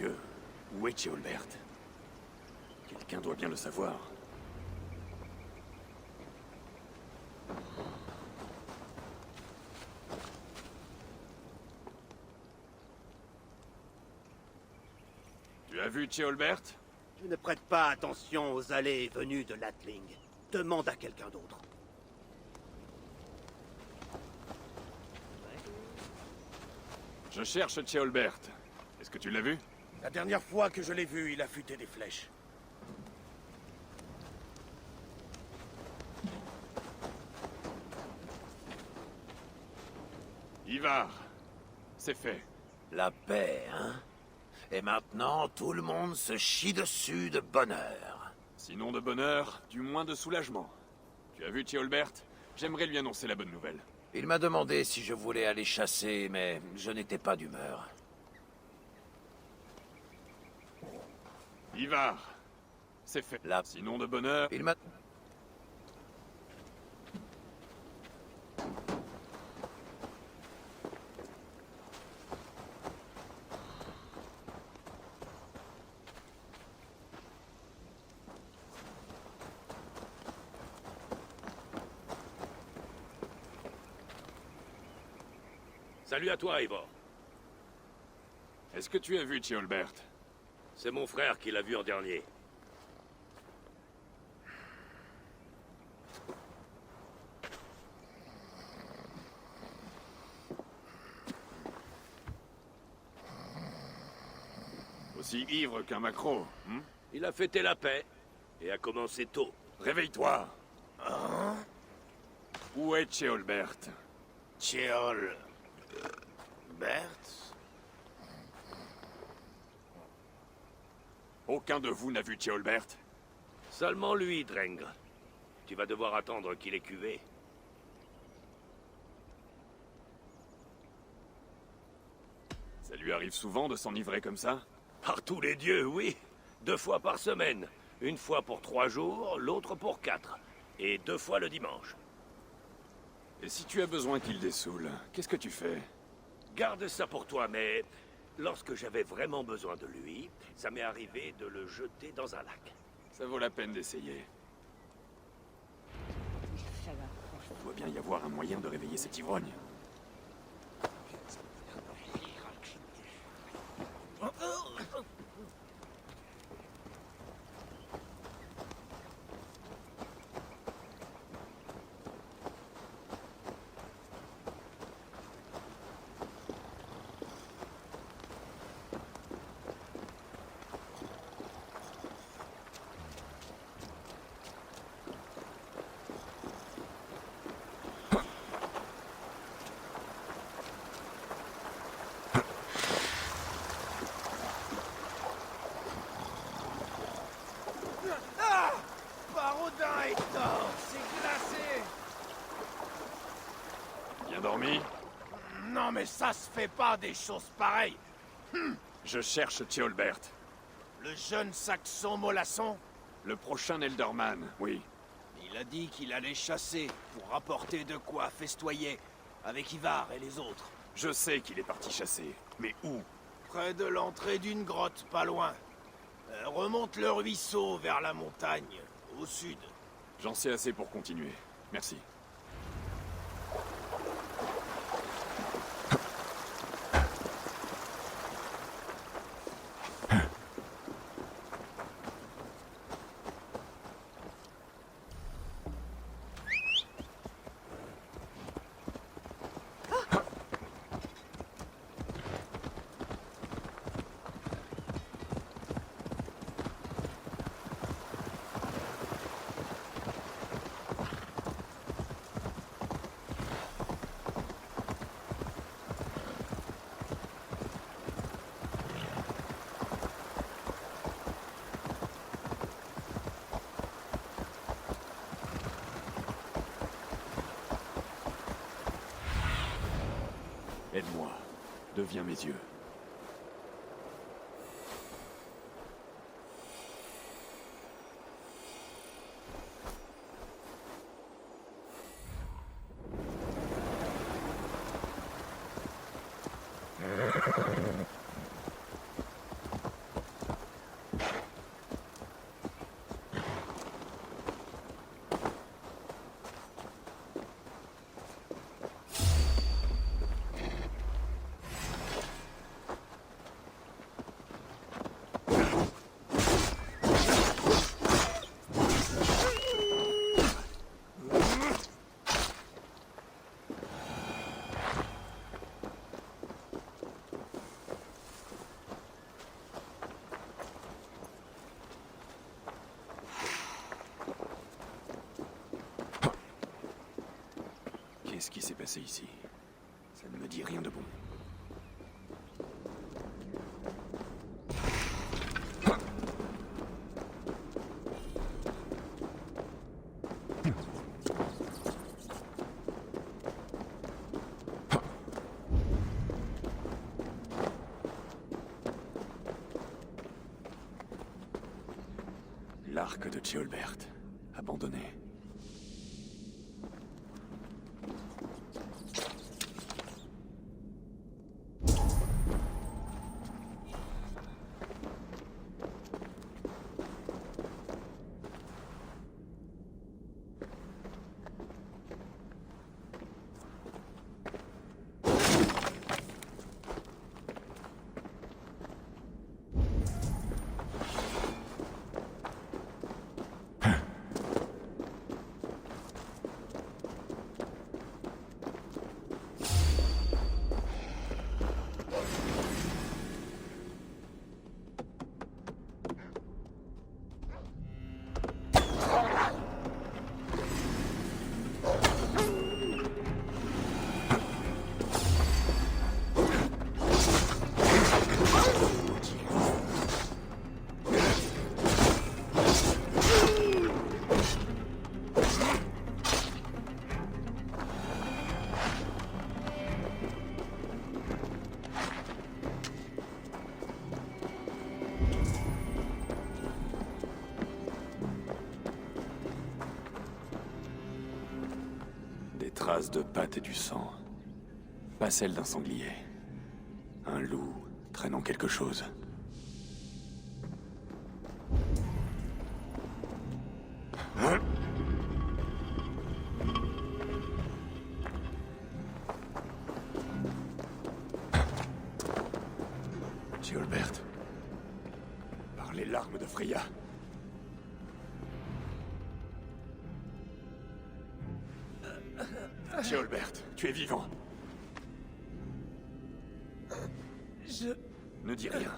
Dieu, où est Ceolbert? Quelqu'un doit bien le savoir. Tu as vu Ceolbert? Tu ne prêtes pas attention aux allées et venues de l'Atling. Demande à quelqu'un d'autre. Je cherche Ceolbert. Est-ce que tu l'as vu? La dernière fois que je l'ai vu, il affûtait des flèches. Ivar, c'est fait. La paix, hein? Et maintenant, tout le monde se chie dessus de bonheur. Sinon de bonheur, du moins de soulagement. Tu as vu Ceolbert? J'aimerais lui annoncer la bonne nouvelle. Il m'a demandé si je voulais aller chasser, mais je n'étais pas d'humeur. Ivar, c'est fait. La... Sinon de bonheur... Il m'a... Salut à toi, Ivor. Est-ce que tu as vu Ceolbert? C'est mon frère qui l'a vu en dernier. Aussi ivre qu'un maquereau, Il a fêté la paix et a commencé tôt. Réveille-toi. Où est Ceolbert? Ceolbert? Aucun de vous n'a vu Ceolbert? Seulement lui, Drengr. Tu vas devoir attendre qu'il ait cuvé. Ça lui arrive souvent de s'enivrer comme ça? Par tous les dieux, oui. 2 fois par semaine. Une fois pour 3 jours, l'autre pour 4. Et 2 fois le dimanche. Et si tu as besoin qu'il dessoule, qu'est-ce que tu fais? Garde ça pour toi, mais... Lorsque j'avais vraiment besoin de lui, ça m'est arrivé de le jeter dans un lac. Ça vaut la peine d'essayer. Il doit bien y avoir un moyen de réveiller cet ivrogne. Barodin est tort, c'est glacé. Bien dormi? Non mais ça se fait pas des choses pareilles. Je cherche Ceolbert. Le jeune Saxon mollasson, Le prochain Elderman, oui. il a dit qu'il allait chasser pour rapporter de quoi festoyer avec Ivar et les autres. Je sais qu'il est parti chasser. Mais où? Près de l'entrée d'une grotte, pas loin. Remonte le ruisseau vers la montagne, au sud. J'en sais assez pour continuer. Merci. Aide-moi. Deviens mes yeux. Qu'est-ce qui s'est passé ici? Ça ne me dit rien de bon. L'arc de Ceolbert, abandonné. Traces de pattes et du sang. Pas celle d'un sanglier. Un loup traînant quelque chose. Hein? Ceolbert. Par les larmes de Freya. Ceolbert, tu es vivant. Ne dis rien.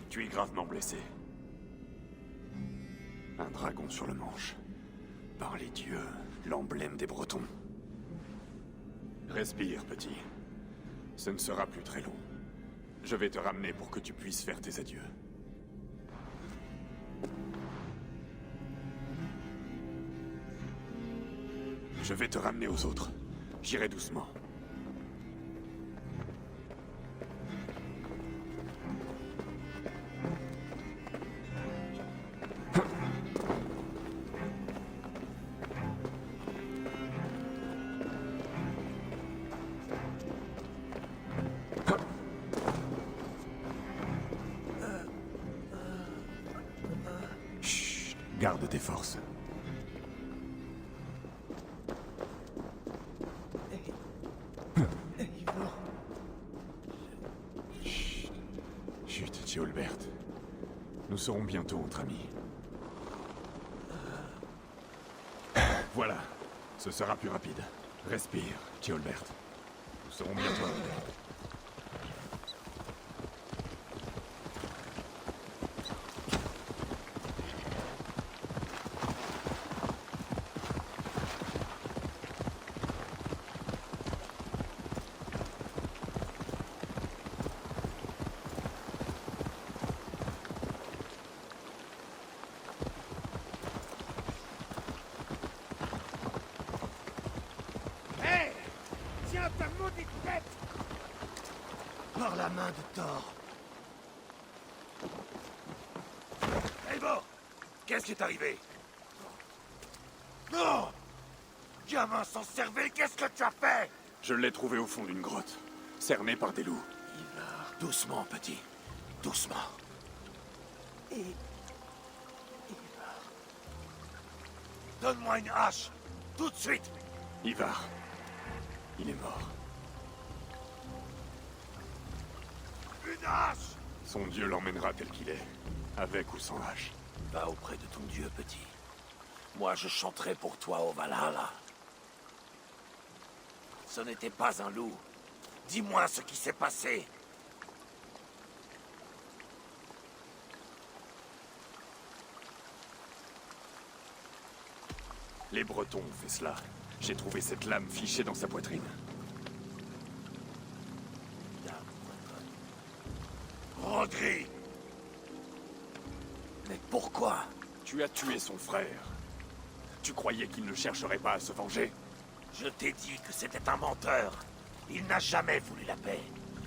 Tu es gravement blessé. Un dragon sur le manche. Par les dieux, l'emblème des Bretons. Respire, petit. Ce ne sera plus très long. Je vais te ramener pour que tu puisses faire tes adieux. Je vais te ramener aux autres. J'irai doucement. Chut, garde tes forces. Chut, Ceolbert. Nous serons bientôt entre amis. Voilà. Ce sera plus rapide. Respire, Ceolbert. Nous serons bientôt amis. Tiens ta maudite tête! Par la main de Thor. Eivor, qu'est-ce qui est arrivé? Non! Gamin sans cervelle, qu'est-ce que tu as fait? Je l'ai trouvé au fond d'une grotte, cerné par des loups. Ivar, doucement, petit. Doucement. Ivar. Donne-moi une hache, tout de suite! Ivar. Il est mort. Une hache! Son dieu l'emmènera tel qu'il est, avec ou sans hache. Va auprès de ton dieu, petit. Moi, je chanterai pour toi au Valhalla. Ce n'était pas un loup. Dis-moi ce qui s'est passé. Les Bretons ont fait cela. J'ai trouvé cette lame fichée dans sa poitrine. Rodri! Mais pourquoi? Tu as tué son frère. Tu croyais qu'il ne chercherait pas à se venger? Je t'ai dit que c'était un menteur. Il n'a jamais voulu la paix.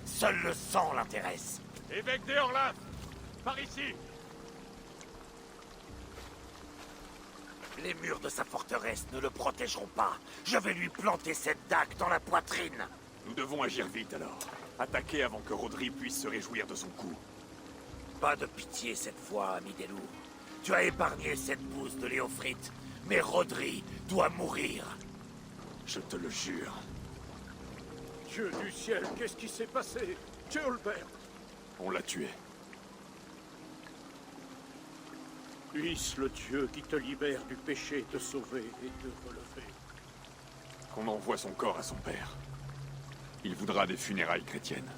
Seul le sang l'intéresse. Évêque des Orlaf! Par ici! Les murs de sa forteresse ne le protégeront pas. Je vais lui planter cette dague dans la poitrine. Nous devons agir vite alors. Attaquer avant que Rodri puisse se réjouir de son coup. Pas de pitié cette fois, ami des loups. Tu as épargné cette bouse de Léofrite, mais Rodri doit mourir. Je te le jure. Dieu du ciel, qu'est-ce qui s'est passé? Ceolbert! On l'a tué. Puisse le Dieu qui te libère du péché te sauver et te relever. Qu'on envoie son corps à son père. Il voudra des funérailles chrétiennes.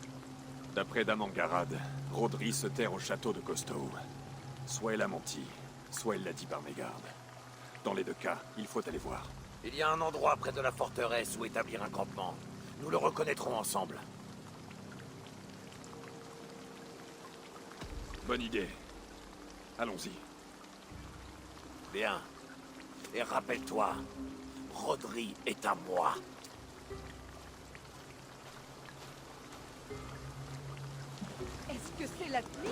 D'après Damangarad, Rodri se terre au château de Costow. Soit elle a menti, soit elle l'a dit par mégarde. Dans les deux cas, il faut aller voir. Il y a un endroit près de la forteresse où établir un campement. Nous le reconnaîtrons ensemble. Bonne idée. Allons-y. Bien. Et rappelle-toi, Rodri est à moi. Est-ce que c'est la pluie?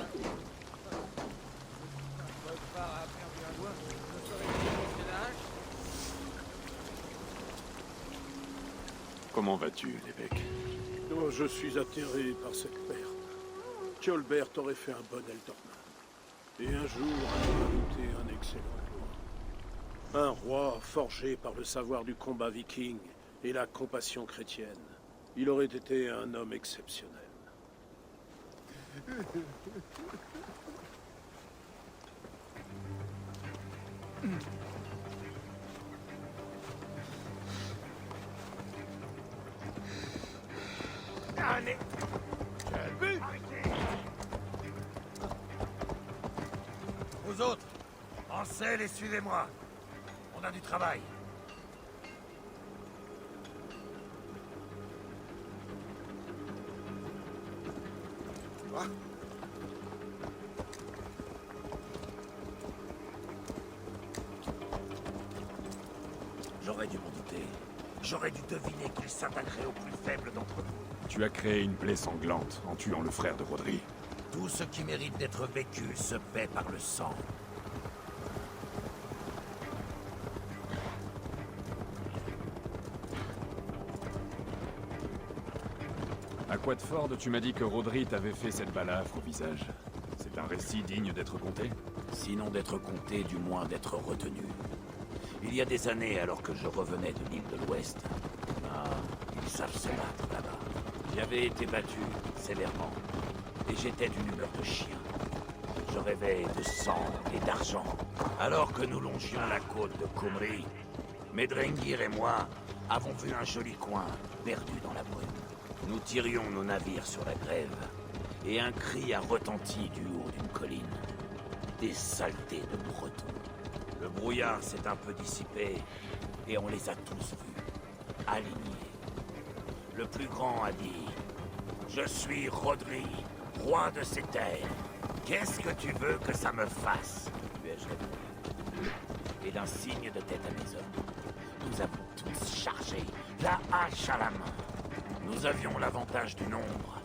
Comment vas-tu, l'évêque? Oh, je suis atterré par cette perte. Ceolbert aurait fait un bon Eldorman. Et un jour, il aurait été un excellent roi. Un roi forgé par le savoir du combat viking et la compassion chrétienne. Il aurait été un homme exceptionnel. Allez! Vous autres, en selle et suivez-moi. On a du travail. J'aurais dû m'en douter. J'aurais dû deviner qu'il s'attaquerait au plus faible d'entre nous. Tu as créé une plaie sanglante en tuant le frère de Rodri. Tout ce qui mérite d'être vécu se paie par le sang. À Quatford, tu m'as dit que Rodri t'avait fait cette balafre au visage. C'est un récit digne d'être conté? Sinon d'être compté, du moins d'être retenu. Il y a des années, alors que je revenais de l'île de l'Ouest, ils savent se battre là-bas. J'avais été battu sévèrement, et j'étais d'une humeur de chien. Je rêvais de sang et d'argent. Alors que nous longions la côte de Kumri, Medrengir et moi avons vu un joli coin perdu dans la brume. Nous tirions nos navires sur la grève, et un cri a retenti du haut d'une colline. Des saletés de Bretons. Le brouillard s'est un peu dissipé, et on les a tous vus, alignés. Le plus grand a dit « Je suis Rodri, roi de ces terres. Qu'est-ce que tu veux que ça me fasse ?» lui ai-je répondu. Et d'un signe de tête à mes hommes, nous avons tous chargé, la hache à la main. Nous avions l'avantage du nombre,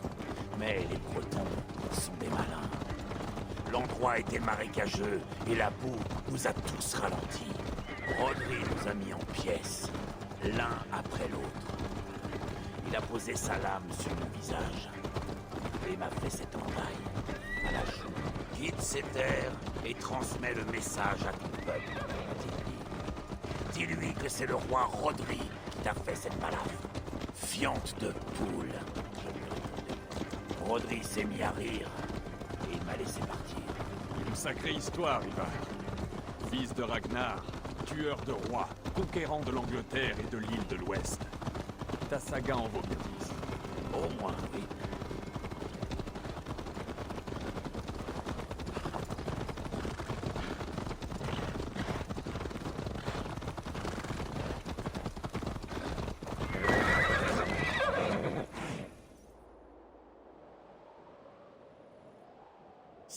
mais les Bretons sont des malins. L'endroit était marécageux et la boue nous a tous ralentis. Rodri nous a mis en pièces, l'un après l'autre. Il a posé sa lame sur mon visage et m'a fait cet entaille à la joue. Quitte ces terres et transmets le message à ton peuple, dit-il. Dis-lui que c'est le roi Rodri qui t'a fait cette balafre. Fiente de poule, je lui ai répondu. Rodri s'est mis à rire et il m'a laissé partir. Une sacrée histoire, Ivar. Fils de Ragnar, tueur de rois, conquérant de l'Angleterre et de l'île de l'Ouest. Ta saga en vaut bien 10. Au moins, oui.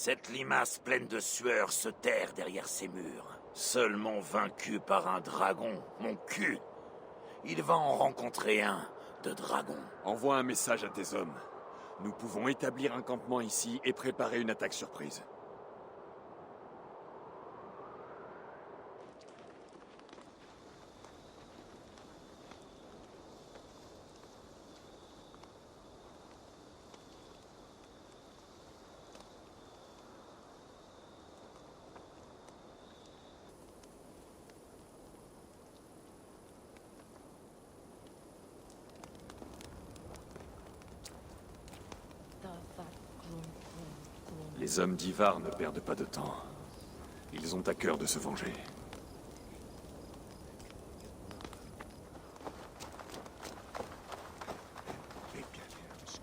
Cette limace pleine de sueur se terre derrière ses murs. Seulement vaincu par un dragon, mon cul. Il va en rencontrer un de dragon. Envoie un message à tes hommes. Nous pouvons établir un campement ici et préparer une attaque surprise. Les hommes d'Ivar ne perdent pas de temps. Ils ont à cœur de se venger.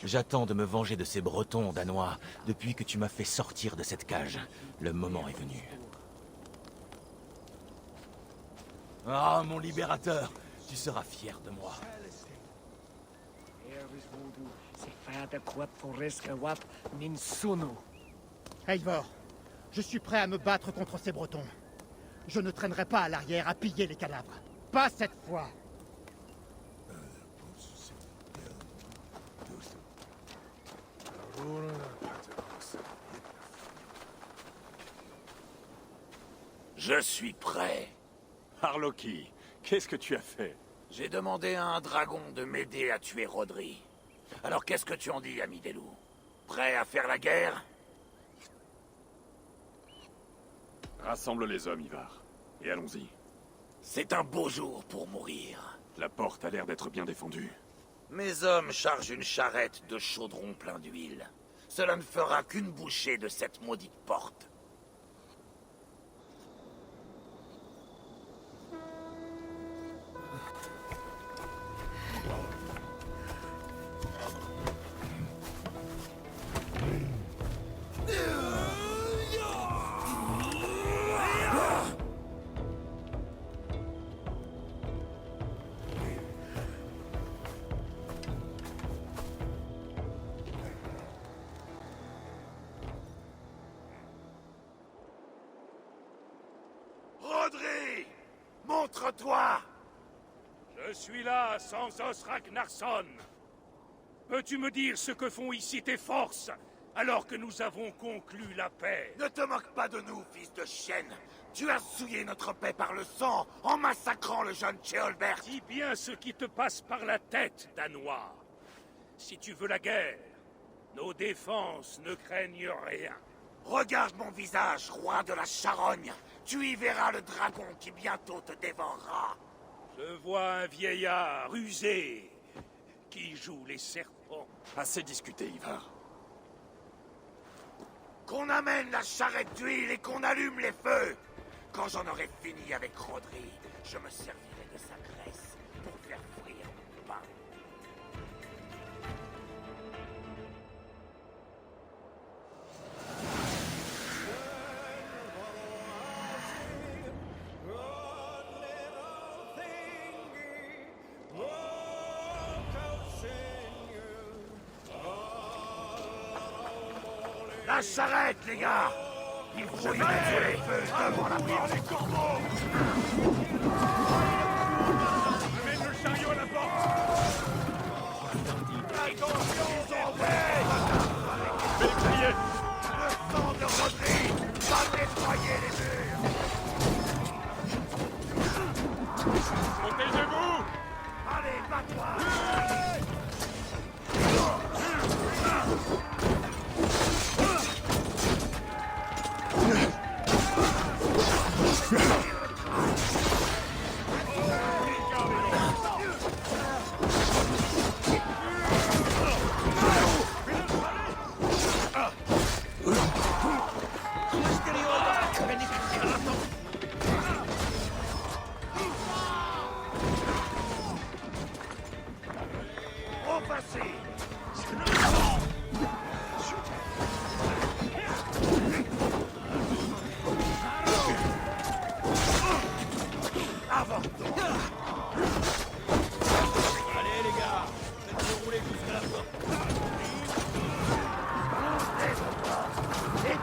J'attends de me venger de ces Bretons danois depuis que tu m'as fait sortir de cette cage. Le moment est venu. Ah, mon libérateur, tu seras fier de moi. Eivor, je suis prêt à me battre contre ces Bretons. Je ne traînerai pas à l'arrière à piller les cadavres. Pas cette fois. Je suis prêt. Harloki, qu'est-ce que tu as fait? J'ai demandé à un dragon de m'aider à tuer Rodri. Alors qu'est-ce que tu en dis, ami des loups? Prêt à faire la guerre? Rassemble les hommes, Ivar. Et allons-y. C'est un beau jour pour mourir. La porte a l'air d'être bien défendue. Mes hommes chargent une charrette de chaudron plein d'huile. Cela ne fera qu'une bouchée de cette maudite porte. Rodri! Montre-toi! Je suis là, sans os Ragnarsson. Peux-tu me dire ce que font ici tes forces, alors que nous avons conclu la paix? Ne te moque pas de nous, fils de chienne! Tu as souillé notre paix par le sang en massacrant le jeune Ceolbert! Dis bien ce qui te passe par la tête, Danois. Si tu veux la guerre, nos défenses ne craignent rien. Regarde mon visage, roi de la charogne. Tu y verras le dragon qui bientôt te dévorera. Je vois un vieillard rusé qui joue les serpents. Assez discuté, Ivar. Qu'on amène la charrette d'huile et qu'on allume les feux. Quand j'en aurai fini avec Rodri, je me servirai de sa graisse pour faire frire mon pain. La charrette, les gars! Il faut y mettre les feux devant la porte! Les corbeaux! Mets le chariot à la porte! Attention, zombies! Le sang de Rodri va nettoyer les murs! Protégez-vous! Allez, bats-toi! Au passé! Avant! Allez les gars, faites-le rouler jusqu'à la porte. Et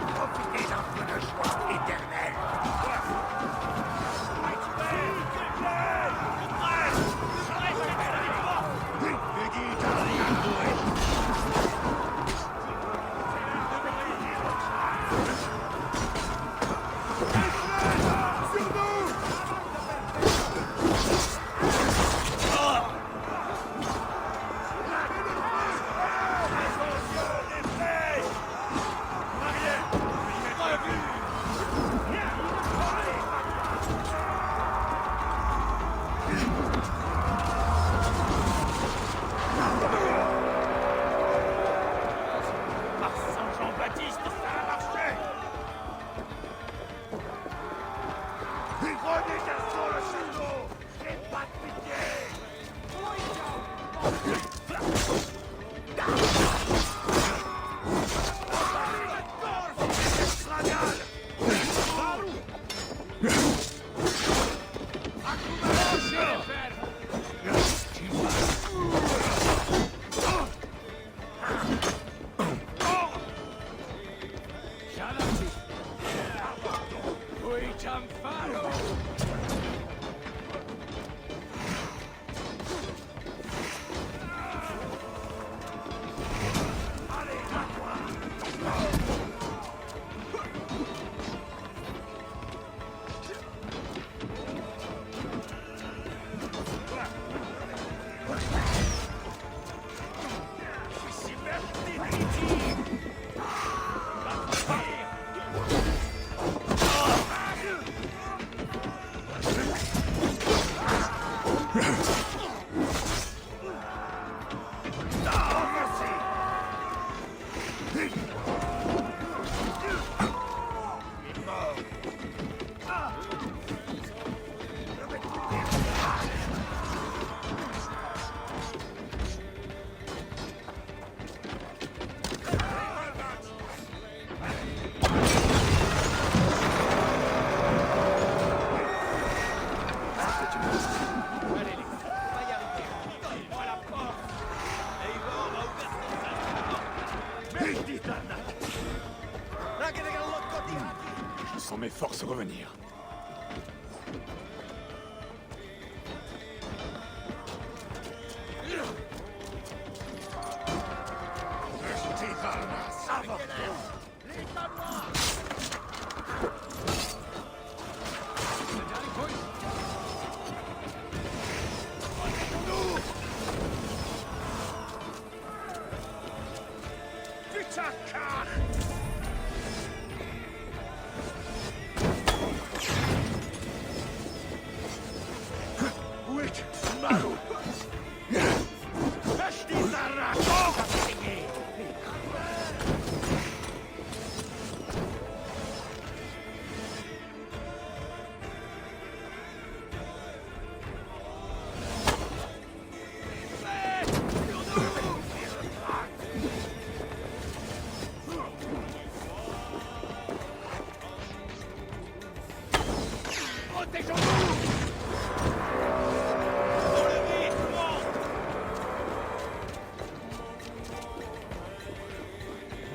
Je sens mes forces revenir.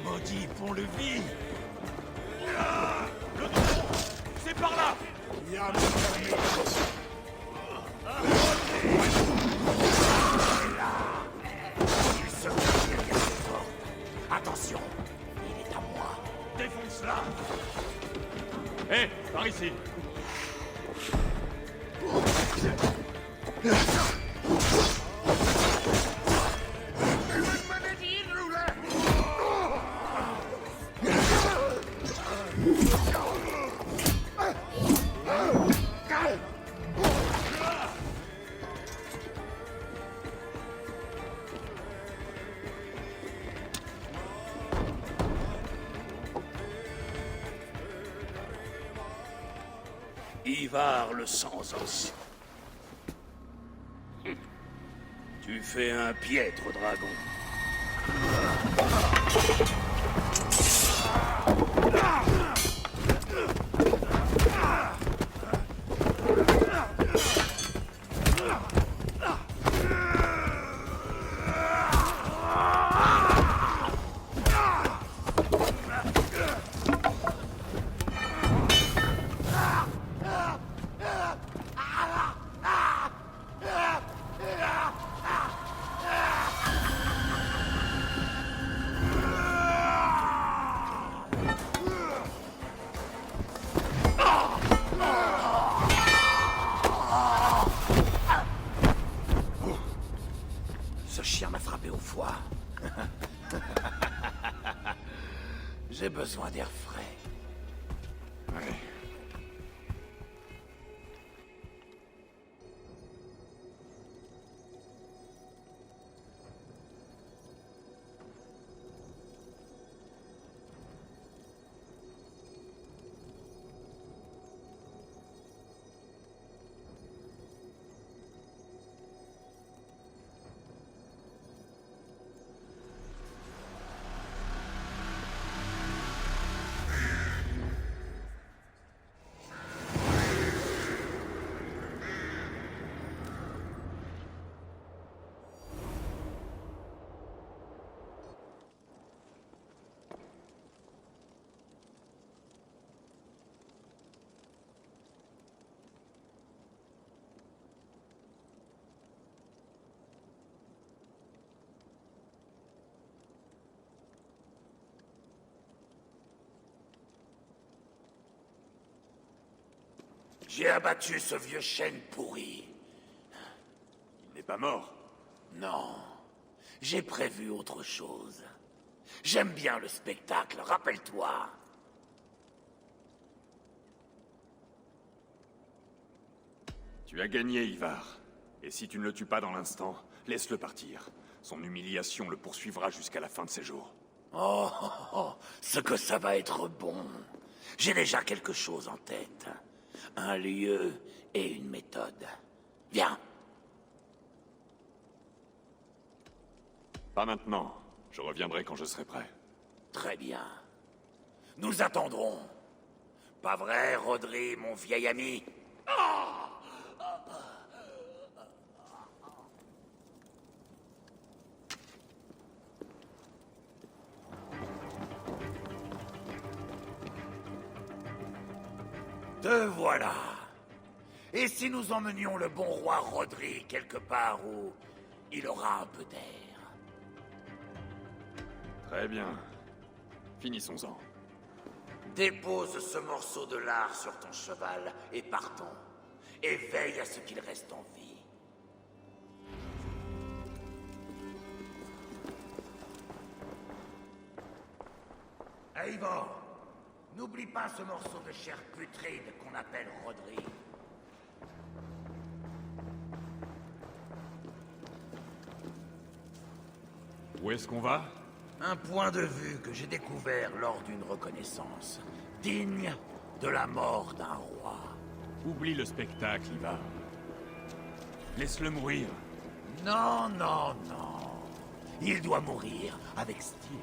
Maudit pont-levis! C'est par là! Il se cache derrière cette porte. Attention, il est à moi. Défonce-la! Hé, par ici. Ivar le sans-os. Tu fais un piètre dragon. Ce chien m'a frappé au foie. J'ai besoin d'air frais. Ouais. J'ai abattu ce vieux chêne pourri. Il n'est pas mort. Non, j'ai prévu autre chose. J'aime bien le spectacle, rappelle-toi. Tu as gagné, Ivar. Et si tu ne le tues pas dans l'instant, laisse-le partir. Son humiliation le poursuivra jusqu'à la fin de ses jours. Oh, oh, oh, ce que ça va être bon. J'ai déjà quelque chose en tête. Un lieu et une méthode. Viens. Pas maintenant. Je reviendrai quand je serai prêt. Très bien. Nous attendrons. Pas vrai, Rodri, mon vieil ami? Te voilà. Et si nous emmenions le bon roi Rodri quelque part où il aura un peu d'air? Très bien. Finissons-en. Dépose ce morceau de lard sur ton cheval et partons. Et veille à ce qu'il reste en vie. Eivor, n'oublie pas ce morceau de chair putride qu'on appelle Rodri. Où est-ce qu'on va? Un point de vue que j'ai découvert lors d'une reconnaissance, digne de la mort d'un roi. Oublie le spectacle, Ivar. Laisse-le mourir. Non, non, non. Il doit mourir avec style.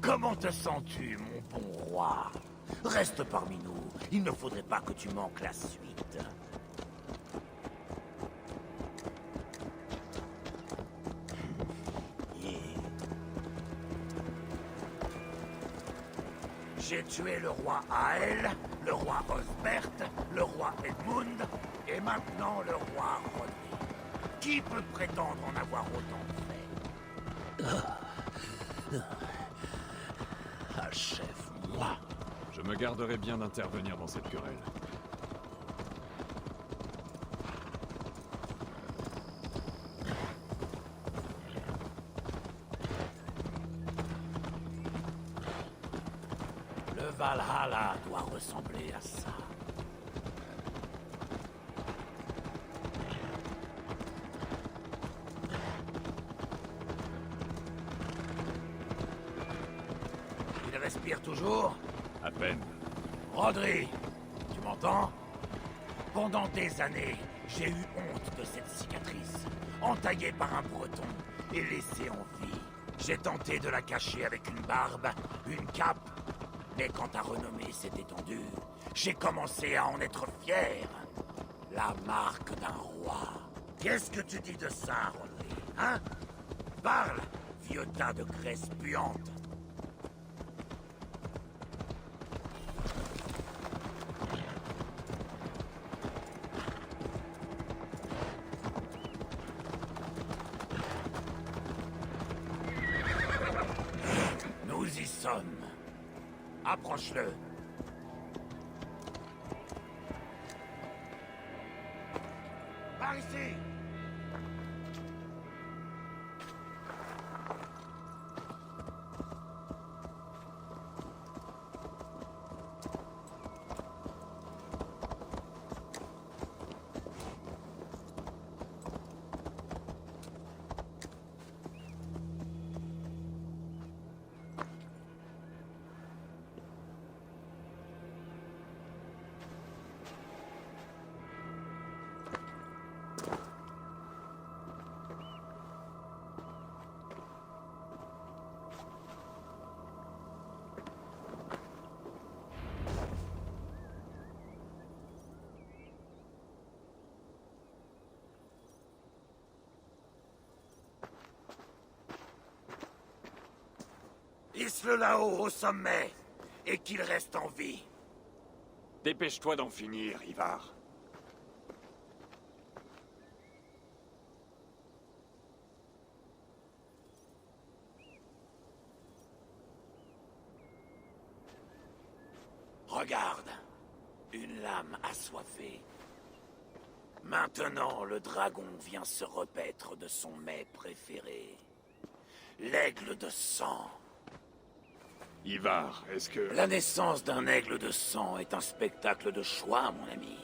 Comment te sens-tu, mon bon roi? Reste parmi nous. Il ne faudrait pas que tu manques la suite. J'ai tué le roi Ael, le roi Osbert, le roi Edmund, et maintenant le roi Rodri. Qui peut prétendre en avoir autant fait? Achève-moi. Je me garderai bien d'intervenir dans cette querelle. Le Valhalla doit ressembler à ça. Il respire toujours? À peine. Rodri, tu m'entends? Pendant des années, j'ai eu honte de cette cicatrice, entaillée par un breton et laissée en vie. J'ai tenté de la cacher avec une barbe, une cape, mais quand ta renommée s'est étendue, j'ai commencé à en être fier. La marque d'un roi. Qu'est-ce que tu dis de ça, Rodri? Hein? Parle, vieux tas de graisse puante. Nous y sommes. Approche-le. Par ici. Hisse-le là-haut, au sommet, et qu'il reste en vie. Dépêche-toi d'en finir, Ivar. Regarde, une lame assoiffée. Maintenant, le dragon vient se repaître de son mets préféré. L'aigle de sang. Ivar, est-ce que... La naissance d'un aigle de sang est un spectacle de choix, mon ami.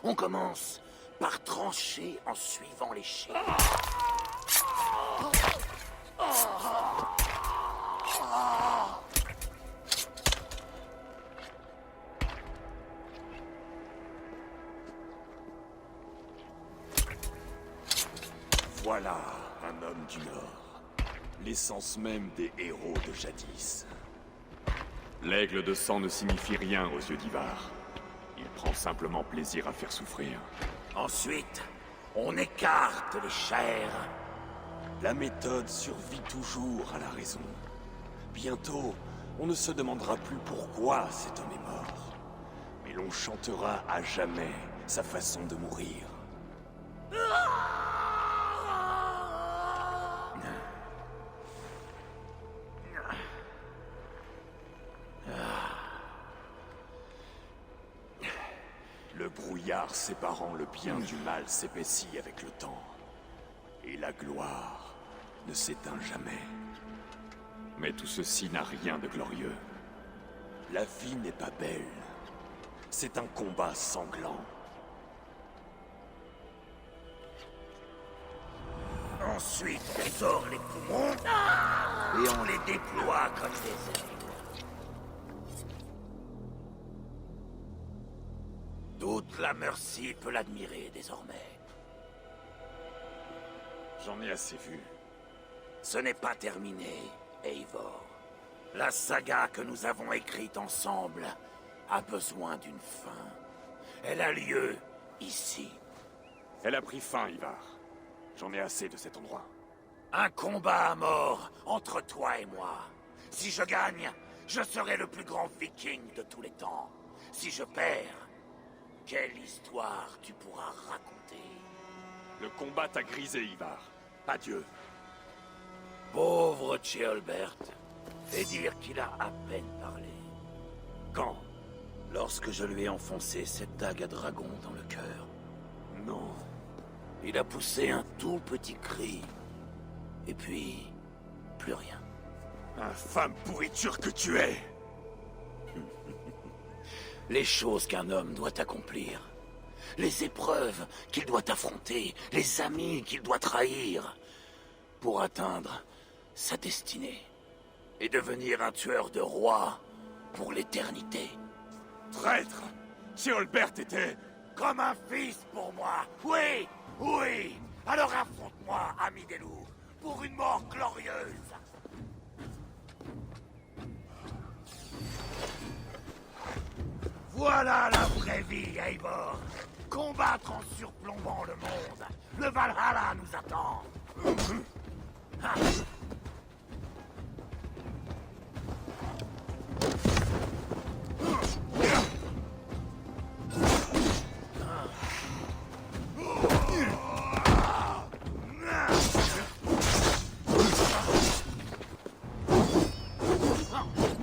On commence par trancher en suivant les chiens. Voilà un homme du Nord. L'essence même des héros de jadis. L'aigle de sang ne signifie rien aux yeux d'Ivar. Il prend simplement plaisir à faire souffrir. Ensuite, on écarte les chairs. La méthode survit toujours à la raison. Bientôt, on ne se demandera plus pourquoi cet homme est mort. Mais l'on chantera à jamais sa façon de mourir. Le brouillard séparant le bien du mal s'épaissit avec le temps. Et la gloire ne s'éteint jamais. Mais tout ceci n'a rien de glorieux. La vie n'est pas belle. C'est un combat sanglant. Ensuite, on sort les poumons et on les déploie comme des ailes. Toute la Mercy peut l'admirer désormais. J'en ai assez vu. Ce n'est pas terminé, Eivor. La saga que nous avons écrite ensemble a besoin d'une fin. Elle a lieu ici. Elle a pris fin, Ivar. J'en ai assez de cet endroit. Un combat à mort entre toi et moi. Si je gagne, je serai le plus grand viking de tous les temps. Si je perds, quelle histoire tu pourras raconter? Le combat t'a grisé, Ivar. Adieu. Pauvre Ceolbert. Et dire qu'il a à peine parlé. Quand? Lorsque je lui ai enfoncé cette dague à dragon dans le cœur. Non. Il a poussé un tout petit cri. Et puis, plus rien. Infâme pourriture que tu es! Les choses qu'un homme doit accomplir. Les épreuves qu'il doit affronter. Les amis qu'il doit trahir. Pour atteindre sa destinée. Et devenir un tueur de rois pour l'éternité. Traître! Ceolbert était... Comme un fils pour moi. Oui, oui. Alors affronte-moi, ami des loups, pour une mort glorieuse. Voilà la vraie vie, Eivor. Combattre en surplombant le monde. Le Valhalla nous attend.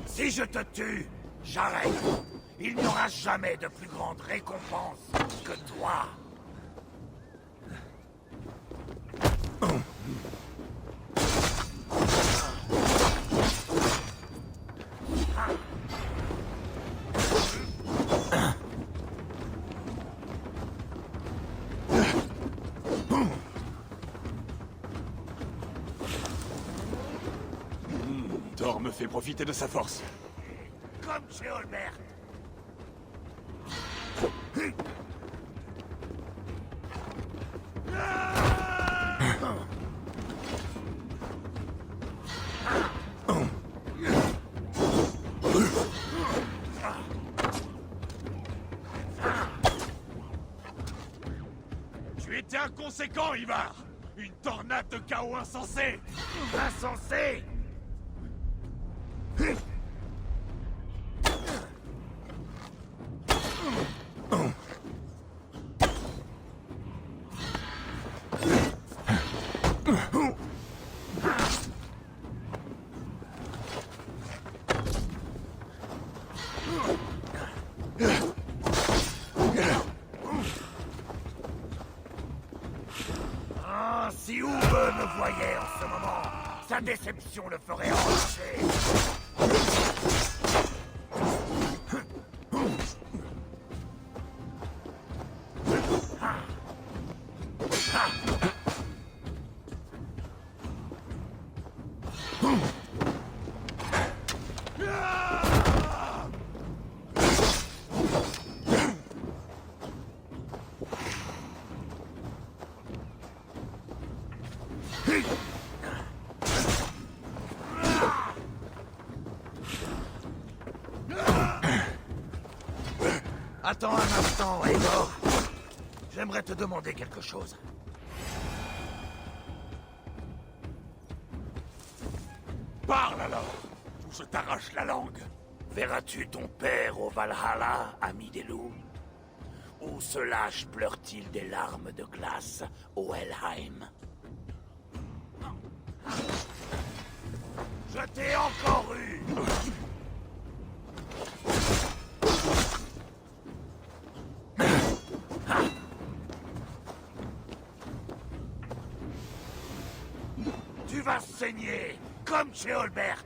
Si je te tue, j'arrête. Il n'y aura jamais de plus grande récompense que toi. Thor me fait profiter de sa force. Comme Ceolbert. Tu étais inconséquent, Ivar! Une tornade de chaos insensé! Insensé! Ah, si Ube me voyait en ce moment, sa déception le ferait enrager. Attends un instant, Eivor. J'aimerais te demander quelque chose. Parle alors, ou je t'arrache la langue. Verras-tu ton père au Valhalla, ami des loups? Ou ce lâche pleure-t-il des larmes de glace au Helheim? Je t'ai encore eu! Tu vas saigner, comme chez Olbert.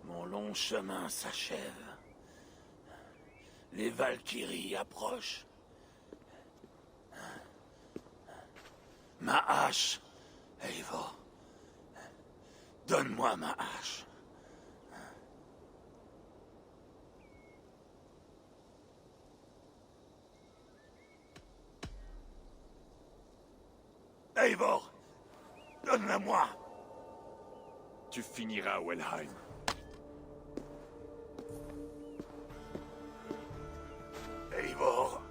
Mon long chemin s'achève. Les Valkyries approchent. Ma hache, Eivor. Donne-moi ma hache. Eivor, donne-la-moi. Tu finiras au Helheim. Eivor.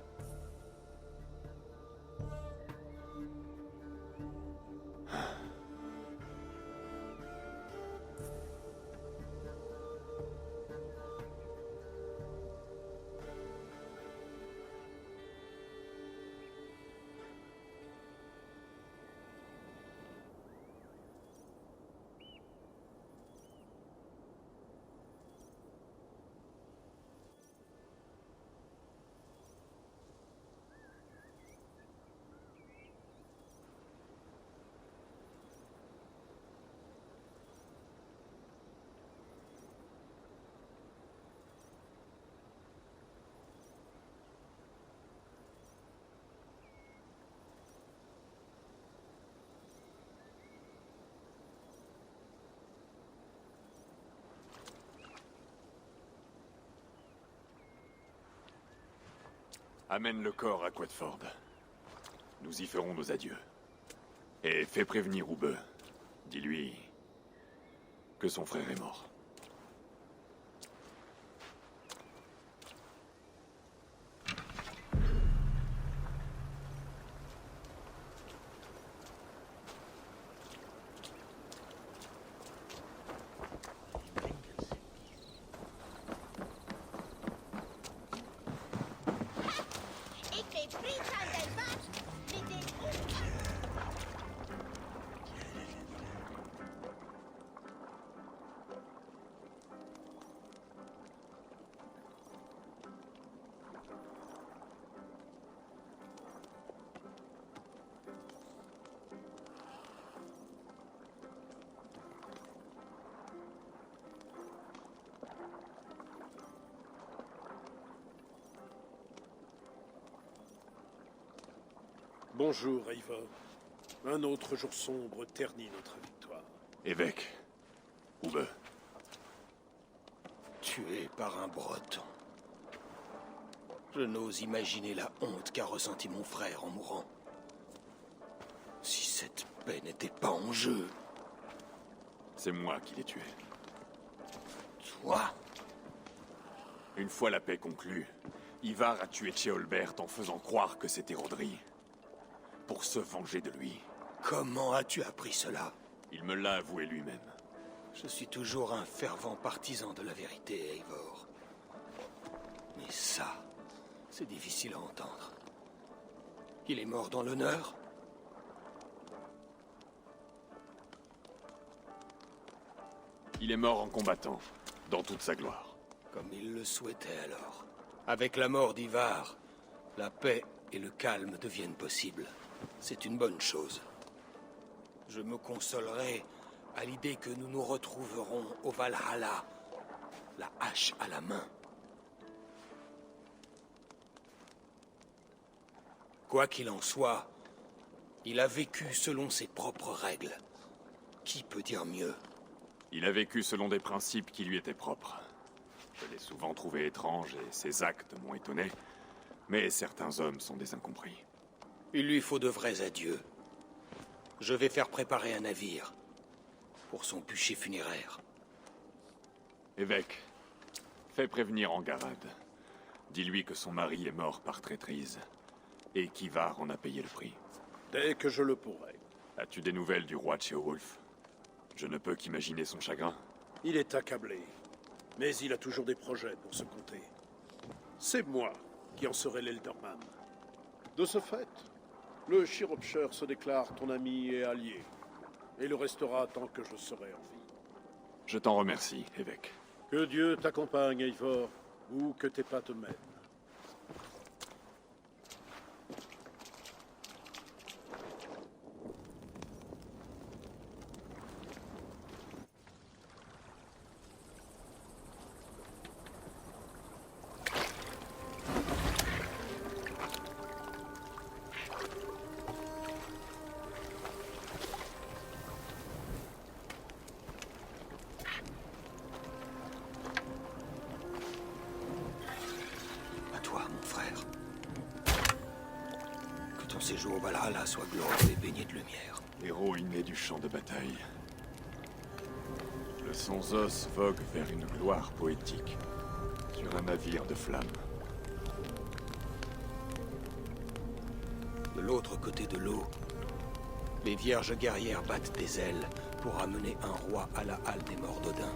Amène le corps à Quatford. Nous y ferons nos adieux. Et fais prévenir Ube. Dis-lui que son frère est mort. Ik weet vriend aan den baas met dit ook. Bonjour, Eivor. Un autre jour sombre ternit notre victoire. Évêque. Ube. Tué par un breton. Je n'ose imaginer la honte qu'a ressenti mon frère en mourant. Si cette paix n'était pas en jeu. C'est moi qui l'ai tué. Toi? Une fois la paix conclue, Ivar a tué Ceolbert en faisant croire que c'était Rodri. Pour se venger de lui. Comment as-tu appris cela? Il me l'a avoué lui-même. Je suis toujours un fervent partisan de la vérité, Eivor. Mais ça, c'est difficile à entendre. Il est mort dans l'honneur? Il est mort en combattant, dans toute sa gloire. Comme il le souhaitait alors. Avec la mort d'Ivar, la paix et le calme deviennent possibles. C'est une bonne chose. Je me consolerai à l'idée que nous nous retrouverons au Valhalla, la hache à la main. Quoi qu'il en soit, il a vécu selon ses propres règles. Qui peut dire mieux? Il a vécu selon des principes qui lui étaient propres. Je l'ai souvent trouvé étrange et ses actes m'ont étonné. Mais certains hommes sont des incompris. Il lui faut de vrais adieux. Je vais faire préparer un navire pour son bûcher funéraire. Évêque, fais prévenir Angarad. Dis-lui que son mari est mort par traîtrise et qu'Ivar en a payé le prix. Dès que je le pourrai. As-tu des nouvelles du roi Ceolwulf? Je ne peux qu'imaginer son chagrin. Il est accablé, mais il a toujours des projets pour se compter. C'est moi qui en serai l'Elderman. De ce fait, le Shropshire se déclare ton ami et allié, et le restera tant que je serai en vie. Je t'en remercie, évêque. Que Dieu t'accompagne, Eivor, ou que tes pas te mènent. Séjour au Valhalla soit glorieux et baigné de lumière. Héros inné du champ de bataille. Le Sonzos vogue vers une gloire poétique, sur un navire de flammes. De l'autre côté de l'eau, les vierges guerrières battent des ailes pour amener un roi à la halle des morts d'Odin.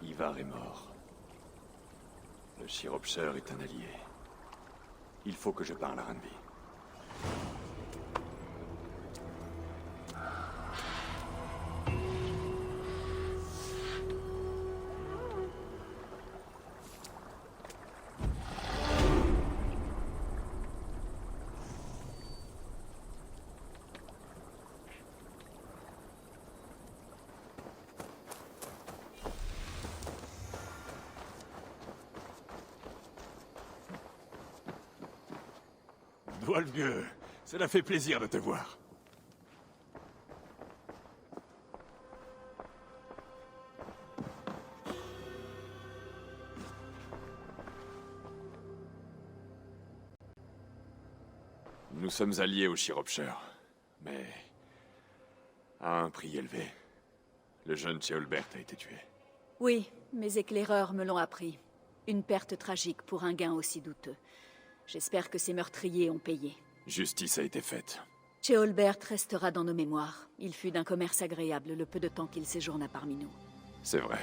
Ivar est mort. Le Shropshire est un allié. Il faut que je parle à Randvi. Wolfgue, cela fait plaisir de te voir. Nous sommes alliés au Shropshire, mais à un prix élevé. Le jeune Ceolbert a été tué. Oui, mes éclaireurs me l'ont appris. Une perte tragique pour un gain aussi douteux. J'espère que ces meurtriers ont payé. Justice a été faite. Ceolbert restera dans nos mémoires. Il fut d'un commerce agréable le peu de temps qu'il séjourna parmi nous. C'est vrai.